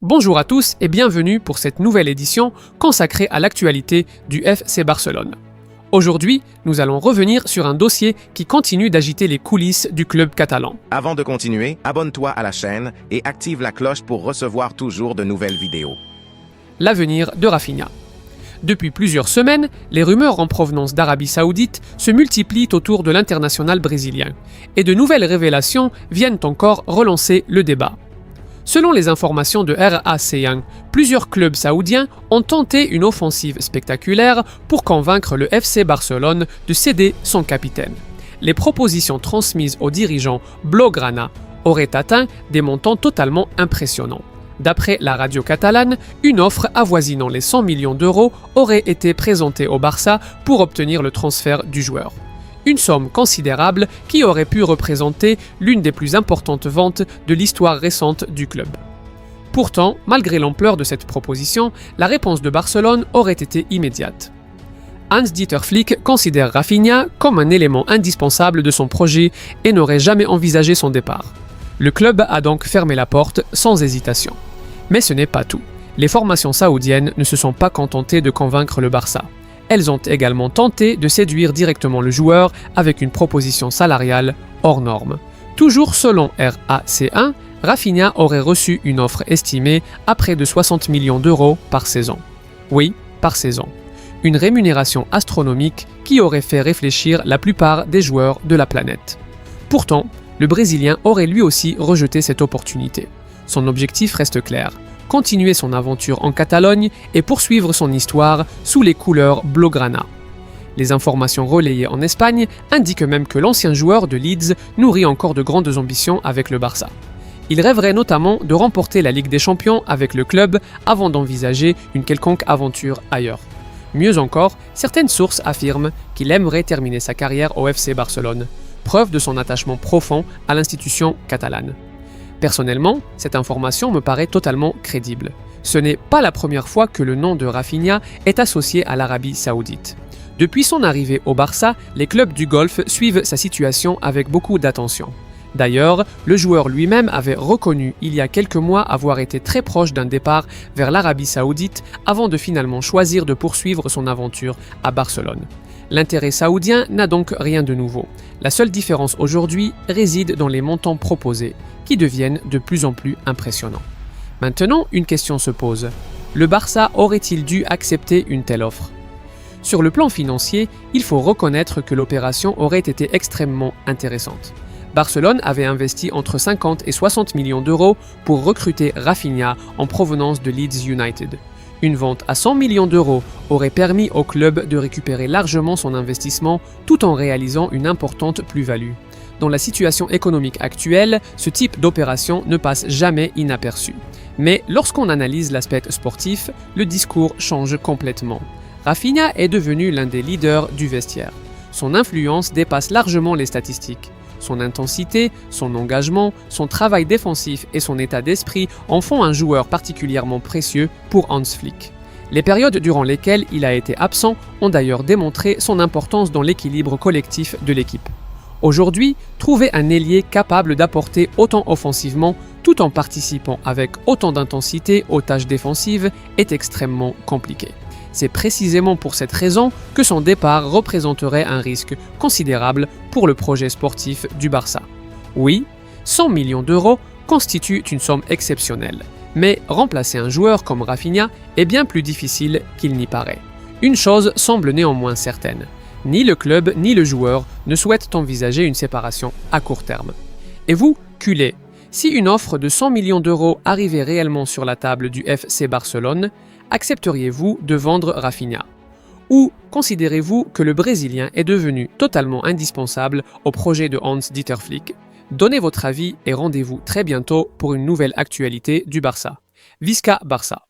Bonjour à tous et bienvenue pour cette nouvelle édition consacrée à l'actualité du FC Barcelone. Aujourd'hui, nous allons revenir sur un dossier qui continue d'agiter les coulisses du club catalan. Avant de continuer, abonne-toi à la chaîne et active la cloche pour recevoir toujours de nouvelles vidéos. L'avenir de Rafinha. Depuis plusieurs semaines, les rumeurs en provenance d'Arabie Saoudite se multiplient autour de l'international brésilien et de nouvelles révélations viennent encore relancer le débat. Selon les informations de RAC1, plusieurs clubs saoudiens ont tenté une offensive spectaculaire pour convaincre le FC Barcelone de céder son capitaine. Les propositions transmises aux dirigeants blaugrana auraient atteint des montants totalement impressionnants. D'après la radio catalane, une offre avoisinant les 100 millions d'euros aurait été présentée au Barça pour obtenir le transfert du joueur. Une somme considérable qui aurait pu représenter l'une des plus importantes ventes de l'histoire récente du club. Pourtant, malgré l'ampleur de cette proposition, la réponse de Barcelone aurait été immédiate. Hans-Dieter Flick considère Rafinha comme un élément indispensable de son projet et n'aurait jamais envisagé son départ. Le club a donc fermé la porte sans hésitation. Mais ce n'est pas tout. Les formations saoudiennes ne se sont pas contentées de convaincre le Barça. Elles ont également tenté de séduire directement le joueur avec une proposition salariale hors norme. Toujours selon RAC1, Rafinha aurait reçu une offre estimée à près de 60 millions d'euros par saison. Oui, par saison. Une rémunération astronomique qui aurait fait réfléchir la plupart des joueurs de la planète. Pourtant, le Brésilien aurait lui aussi rejeté cette opportunité. Son objectif reste clair. Continuer son aventure en Catalogne et poursuivre son histoire sous les couleurs blaugrana. Les informations relayées en Espagne indiquent même que l'ancien joueur de Leeds nourrit encore de grandes ambitions avec le Barça. Il rêverait notamment de remporter la Ligue des Champions avec le club avant d'envisager une quelconque aventure ailleurs. Mieux encore, certaines sources affirment qu'il aimerait terminer sa carrière au FC Barcelone, preuve de son attachement profond à l'institution catalane. Personnellement, cette information me paraît totalement crédible. Ce n'est pas la première fois que le nom de Rafinha est associé à l'Arabie Saoudite. Depuis son arrivée au Barça, les clubs du Golfe suivent sa situation avec beaucoup d'attention. D'ailleurs, le joueur lui-même avait reconnu il y a quelques mois avoir été très proche d'un départ vers l'Arabie Saoudite avant de finalement choisir de poursuivre son aventure à Barcelone. L'intérêt saoudien n'a donc rien de nouveau. La seule différence aujourd'hui réside dans les montants proposés, qui deviennent de plus en plus impressionnants. Maintenant, une question se pose. Le Barça aurait-il dû accepter une telle offre ? Sur le plan financier, il faut reconnaître que l'opération aurait été extrêmement intéressante. Barcelone avait investi entre 50 et 60 millions d'euros pour recruter Rafinha en provenance de Leeds United. Une vente à 100 millions d'euros aurait permis au club de récupérer largement son investissement tout en réalisant une importante plus-value. Dans la situation économique actuelle, ce type d'opération ne passe jamais inaperçu. Mais lorsqu'on analyse l'aspect sportif, le discours change complètement. Rafinha est devenu l'un des leaders du vestiaire. Son influence dépasse largement les statistiques. Son intensité, son engagement, son travail défensif et son état d'esprit en font un joueur particulièrement précieux pour Hans Flick. Les périodes durant lesquelles il a été absent ont d'ailleurs démontré son importance dans l'équilibre collectif de l'équipe. Aujourd'hui, trouver un ailier capable d'apporter autant offensivement tout en participant avec autant d'intensité aux tâches défensives est extrêmement compliqué. C'est précisément pour cette raison que son départ représenterait un risque considérable pour le projet sportif du Barça. Oui, 100 millions d'euros constituent une somme exceptionnelle, mais remplacer un joueur comme Rafinha est bien plus difficile qu'il n'y paraît. Une chose semble néanmoins certaine, ni le club ni le joueur ne souhaitent envisager une séparation à court terme. Et vous, culé, si une offre de 100 millions d'euros arrivait réellement sur la table du FC Barcelone, accepteriez-vous de vendre Rafinha ? Ou considérez-vous que le Brésilien est devenu totalement indispensable au projet de Hans-Dieter Flick ? Donnez votre avis et rendez-vous très bientôt pour une nouvelle actualité du Barça. Visca Barça!